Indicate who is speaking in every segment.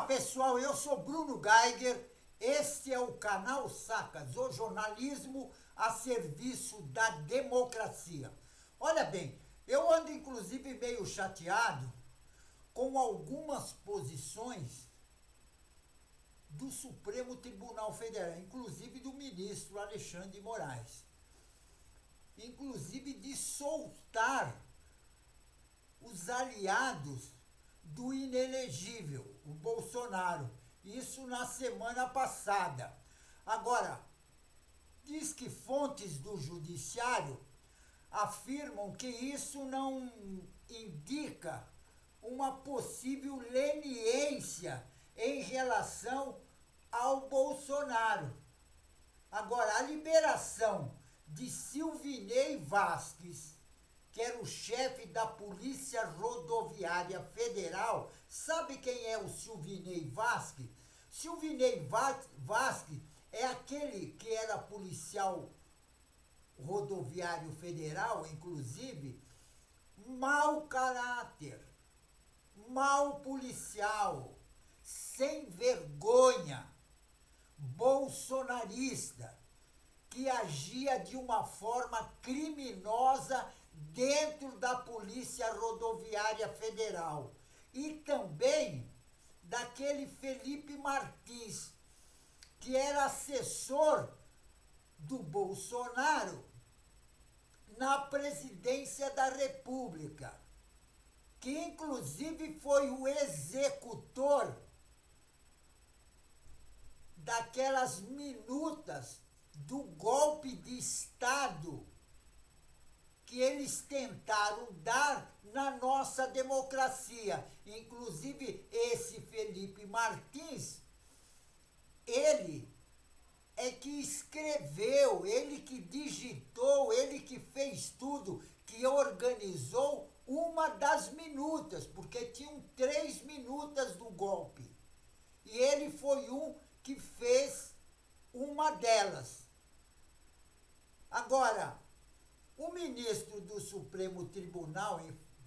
Speaker 1: pessoal, eu sou Bruno Geiger, este é o canal Sacas, o jornalismo a serviço da democracia. Olha bem, eu ando inclusive meio chateado com algumas posições do Supremo Tribunal Federal, inclusive do ministro Alexandre de Moraes. Inclusive de soltar os aliados do inelegível, o Bolsonaro. Isso na semana passada. Agora, diz que fontes do judiciário afirmam que isso não indica uma possível leniência em relação ao Bolsonaro. Agora, a liberação de Silvinei Vasquez, que era o chefe da Polícia Rodoviária Federal. Sabe quem é o Silvinei Vasquez? Silvinei Vasquez é aquele que era policial rodoviário federal, inclusive, mau caráter, mau policial, sem vergonha, bolsonarista, que agia de uma forma criminosa dentro da Polícia Rodoviária Federal. E também daquele Felipe Martins, que era assessor do Bolsonaro na presidência da República, que inclusive foi o executor daquelas minutas do golpe de Estado que eles tentaram dar na nossa democracia. Inclusive, esse Felipe Martins, ele é que escreveu, ele que digitou, ele que fez tudo, que organizou uma das minutas, porque tinham 3 minutas do golpe. E ele foi um que fez uma delas. Agora, o ministro do Supremo Tribunal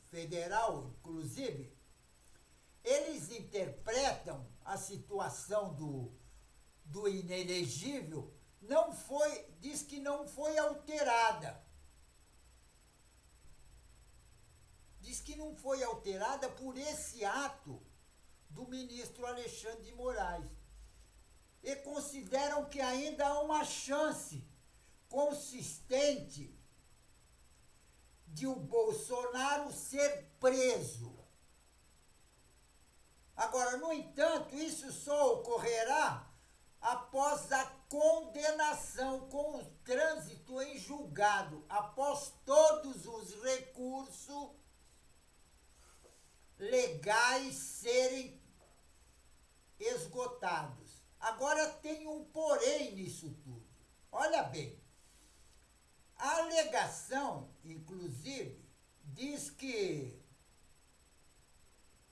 Speaker 1: Federal, inclusive, eles interpretam a situação do inelegível, diz que não foi alterada. Diz que não foi alterada por esse ato do ministro Alexandre de Moraes. E consideram que ainda há uma chance consistente de o Bolsonaro ser preso. Agora, no entanto, isso só ocorrerá após a condenação com o trânsito em julgado, após todos os recursos legais serem esgotados. Agora tem um porém nisso tudo. Olha bem, a alegação, inclusive, diz que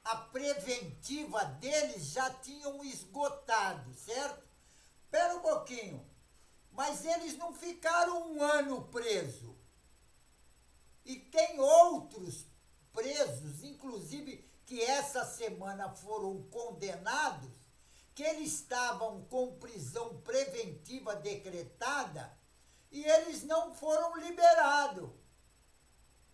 Speaker 1: a preventiva deles já tinham esgotado, certo? Espera um pouquinho, mas eles não ficaram 1 ano presos. E tem outros presos, inclusive, que essa semana foram condenados, que eles estavam com prisão preventiva decretada e eles não foram liberados.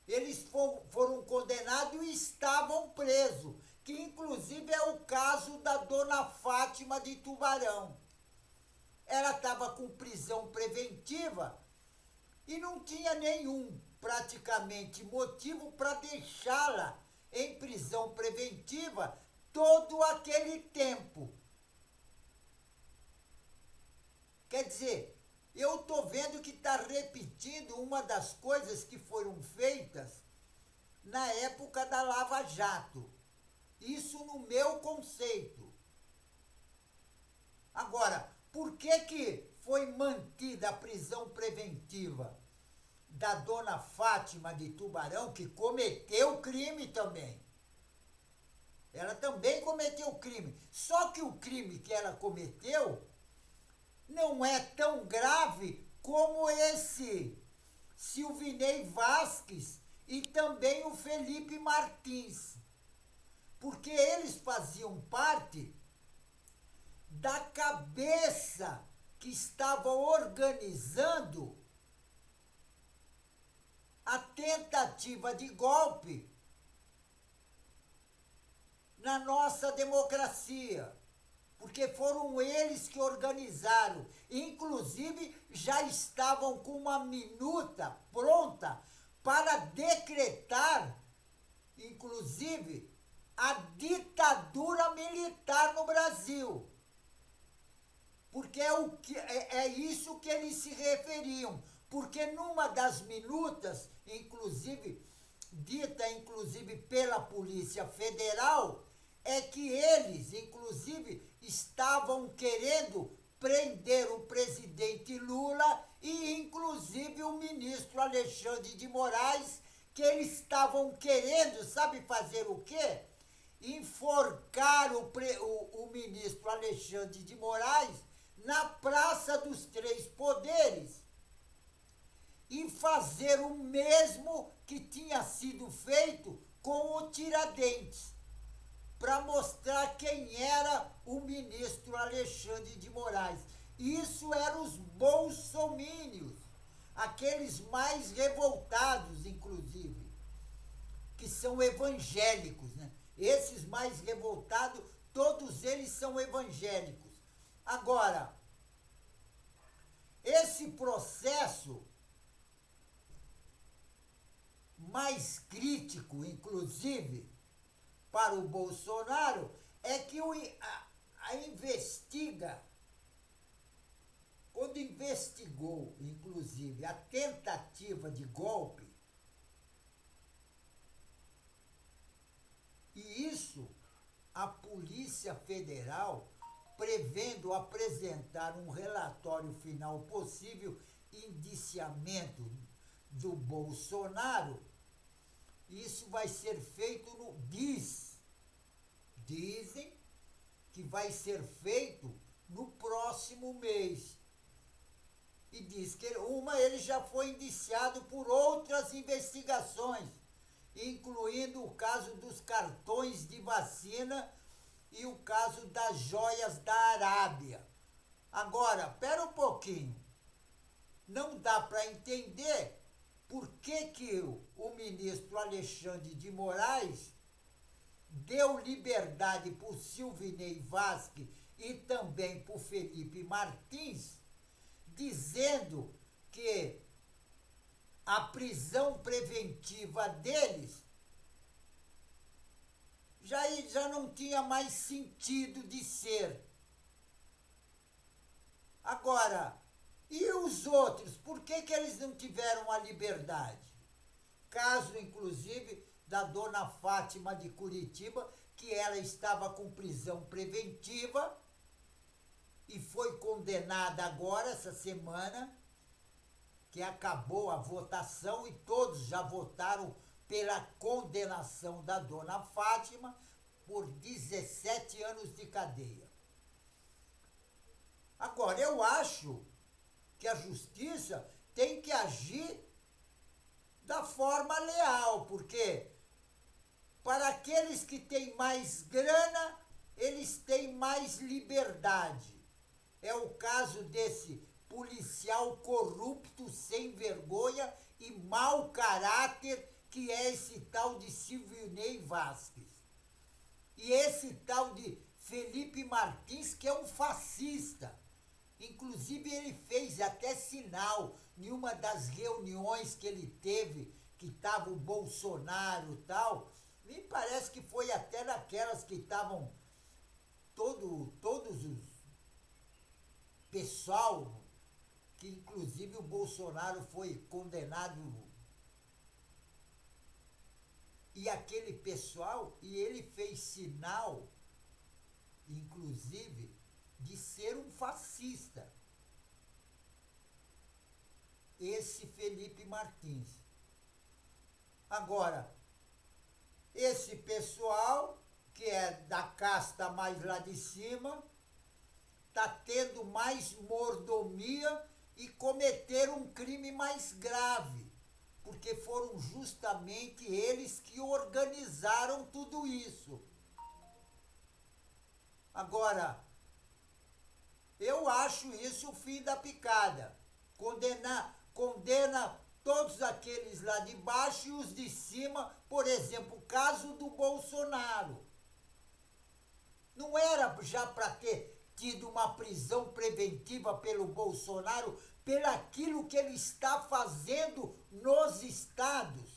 Speaker 1: Eles foram condenados e estavam presos, que inclusive é o caso da dona Fátima de Tubarão. Ela estava com prisão preventiva e não tinha nenhum, praticamente, motivo para deixá-la em prisão preventiva todo aquele tempo. Quer dizer, eu estou vendo que está repetindo uma das coisas que foram feitas na época da Lava Jato. Isso no meu conceito. Agora, por que foi mantida a prisão preventiva da dona Fátima de Tubarão, que cometeu crime também? Ela também cometeu crime. Só que o crime que ela cometeu não é tão grave como esse Silvinei Vasquez e também o Felipe Martins. Porque eles faziam parte da cabeça que estava organizando a tentativa de golpe na nossa democracia. Porque foram eles que organizaram. Inclusive, já estavam com uma minuta pronta para decretar, inclusive, a ditadura militar no Brasil. Porque é isso que eles se referiam. Porque numa das minutas, inclusive, dita inclusive pela Polícia Federal, é que eles, inclusive, estavam querendo prender o presidente Lula e, inclusive, o ministro Alexandre de Moraes, que eles estavam querendo, sabe fazer o quê? Enforcar o ministro Alexandre de Moraes na Praça dos Três Poderes e fazer o mesmo que tinha sido feito com o Tiradentes, para mostrar quem era o ministro Alexandre de Moraes. Isso eram os bolsomínios, aqueles mais revoltados, inclusive, que são evangélicos, né? Esses mais revoltados, todos eles são evangélicos. Agora, esse processo mais crítico, inclusive, para o Bolsonaro, é que quando investigou, inclusive, a tentativa de golpe, e isso a Polícia Federal prevendo apresentar um relatório final possível indiciamento do Bolsonaro, isso vai ser feito dizem que vai ser feito no próximo mês. E diz que ele já foi indiciado por outras investigações, incluindo o caso dos cartões de vacina e o caso das joias da Arábia. Agora, pera um pouquinho. Não dá para entender por que o ministro Alexandre de Moraes deu liberdade para o Silvinei Vasquez e também para o Felipe Martins, dizendo que a prisão preventiva deles já não tinha mais sentido de ser. Agora, e os outros? Por que eles não tiveram a liberdade? Caso, inclusive, da dona Fátima de Curitiba, que ela estava com prisão preventiva e foi condenada agora, essa semana, que acabou a votação e todos já votaram pela condenação da dona Fátima por 17 anos de cadeia. Agora, eu acho que a justiça tem que agir da forma leal, porque para aqueles que têm mais grana, eles têm mais liberdade. É o caso desse policial corrupto, sem vergonha e mau caráter, que é esse tal de Silvinei Vasquez. E esse tal de Felipe Martins, que é um fascista. Inclusive, ele fez até sinal em uma das reuniões que ele teve, que estava o Bolsonaro e tal. Me parece que foi até naquelas que estavam todos os pessoal, que inclusive o Bolsonaro foi condenado. E aquele pessoal, e ele fez sinal, inclusive, de ser um fascista. Esse Felipe Martins. Agora, esse pessoal, que é da casta mais lá de cima, está tendo mais mordomia e cometeram um crime mais grave, porque foram justamente eles que organizaram tudo isso. Agora, Eu acho isso o fim da picada. Condena todos aqueles lá de baixo e os de cima, por exemplo, o caso do Bolsonaro. Não era já para ter tido uma prisão preventiva pelo Bolsonaro, pelaquilo que ele está fazendo nos estados?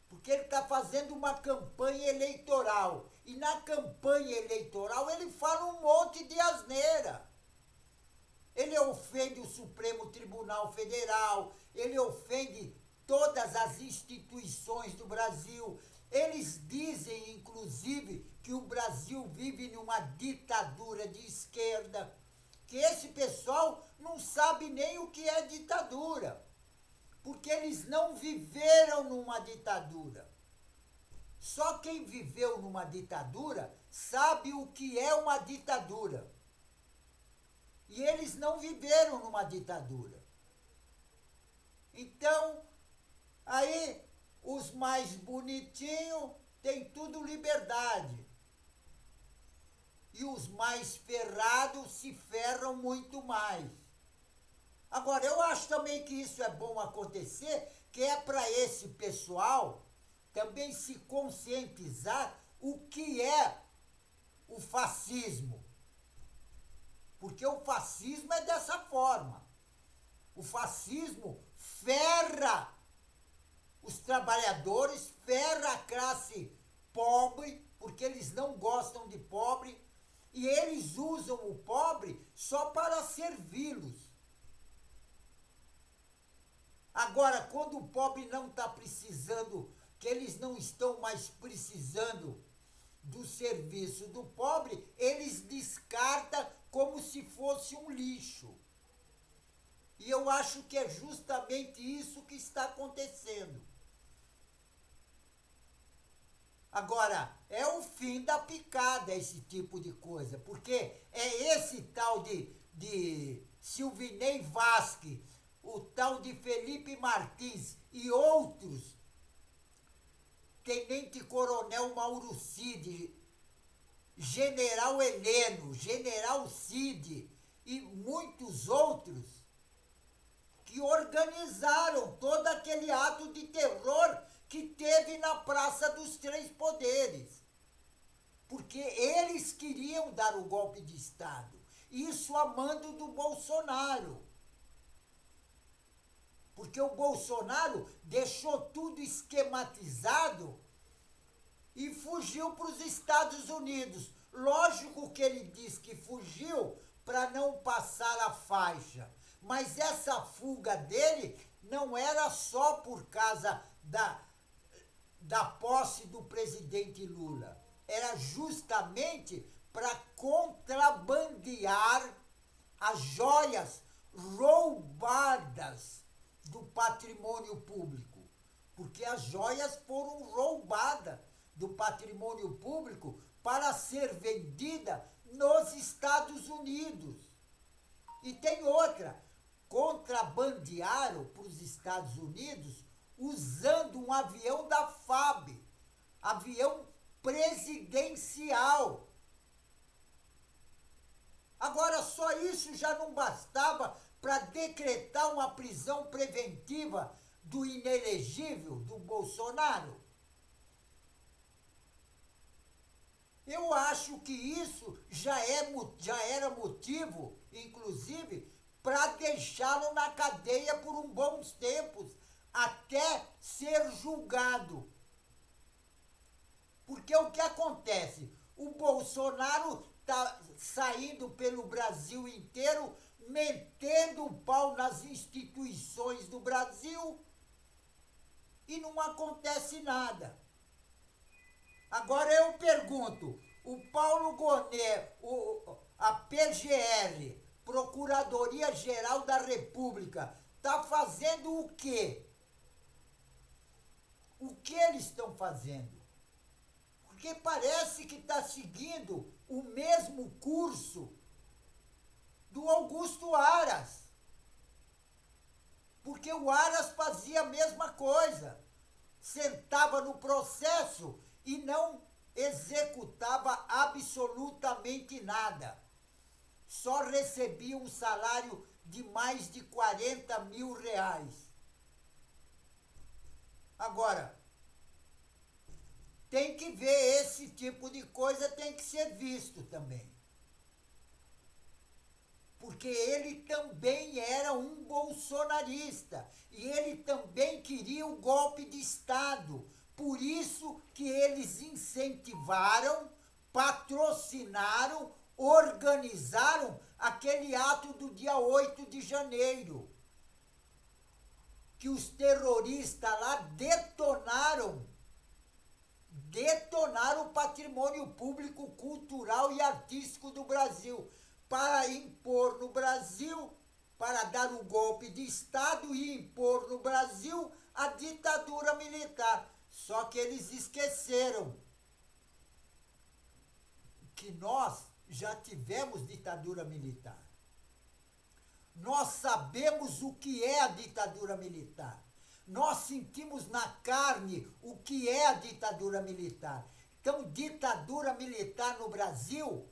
Speaker 1: Porque ele está fazendo uma campanha eleitoral. E na campanha eleitoral ele fala um monte de asneira. Ele ofende o Supremo Tribunal Federal, ele ofende todas as instituições do Brasil. Eles dizem, inclusive, que o Brasil vive numa ditadura de esquerda, que esse pessoal não sabe nem o que é ditadura, porque eles não viveram numa ditadura. Só quem viveu numa ditadura sabe o que é uma ditadura. E eles não viveram numa ditadura. Então, aí os mais bonitinhos têm tudo liberdade. E os mais ferrados se ferram muito mais. Agora, eu acho também que isso é bom acontecer, que é para esse pessoal também se conscientizar o que é o fascismo. Porque o fascismo é dessa forma. O fascismo ferra os trabalhadores, ferra a classe pobre, porque eles não gostam de pobre, e eles usam o pobre só para servi-los. Agora, quando o pobre não está precisando, que eles não estão mais precisando do serviço do pobre, eles descartam como se fosse um lixo. E eu acho que é justamente isso que está acontecendo. Agora, é o fim da picada esse tipo de coisa, porque é esse tal de Silvinei Vasque, o tal de Felipe Martins e outros, Tenente Coronel Mauro Cid, General Heleno, General Cid e muitos outros, que organizaram todo aquele ato de terror que teve na Praça dos Três Poderes. Porque eles queriam dar o golpe de Estado. Isso a mando do Bolsonaro. Porque o Bolsonaro deixou tudo esquematizado e fugiu para os Estados Unidos. Lógico que ele diz que fugiu para não passar a faixa. Mas essa fuga dele não era só por causa da posse do presidente Lula. Era justamente para contrabandear as joias roubadas do patrimônio público. Porque as joias foram roubadas do patrimônio público para ser vendida nos Estados Unidos. E tem outra, contrabandearam para os Estados Unidos usando um avião da FAB, avião presidencial. Agora, só isso já não bastava para decretar uma prisão preventiva do inelegível, do Bolsonaro? Eu acho que isso já era motivo, inclusive, para deixá-lo na cadeia por um bons tempos, até ser julgado. Porque o que acontece? O Bolsonaro está saindo pelo Brasil inteiro, metendo o pau nas instituições do Brasil e não acontece nada. Agora eu pergunto, o Paulo Gonet, a PGR, Procuradoria-Geral da República, está fazendo o quê? O que eles estão fazendo? Porque parece que está seguindo o mesmo curso do Augusto Aras. Porque o Aras fazia a mesma coisa. Sentava no processo e não executava absolutamente nada. só recebiam um salário de mais de 40 mil reais. Agora, tem que ver esse tipo de coisa, tem que ser visto também. Porque ele também era um bolsonarista e ele também queria o golpe de Estado. Por isso que eles incentivaram, patrocinaram, organizaram aquele ato do dia 8 de janeiro. Que os terroristas lá detonaram o patrimônio público, cultural e artístico do Brasil, para impor no Brasil, para dar o golpe de Estado e impor no Brasil a ditadura militar. Só que eles esqueceram que nós já tivemos ditadura militar. Nós sabemos o que é a ditadura militar. Nós sentimos na carne o que é a ditadura militar. Então, ditadura militar no Brasil,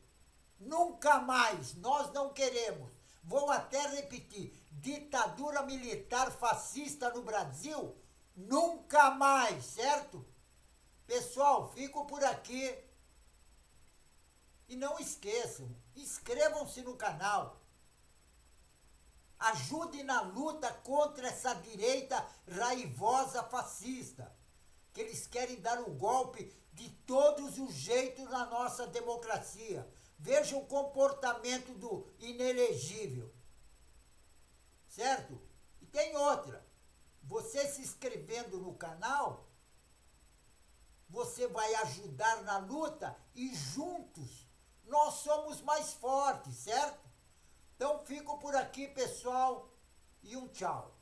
Speaker 1: nunca mais, nós não queremos. Vou até repetir, ditadura militar fascista no Brasil, nunca mais, certo? Pessoal, fico por aqui. E não esqueçam, inscrevam-se no canal. Ajude na luta contra essa direita raivosa fascista, que eles querem dar um golpe de todos os jeitos na nossa democracia. Veja o comportamento do inelegível, certo? E tem outra, você se inscrevendo no canal, você vai ajudar na luta e juntos nós somos mais fortes, certo? Então fico por aqui, pessoal, e um tchau.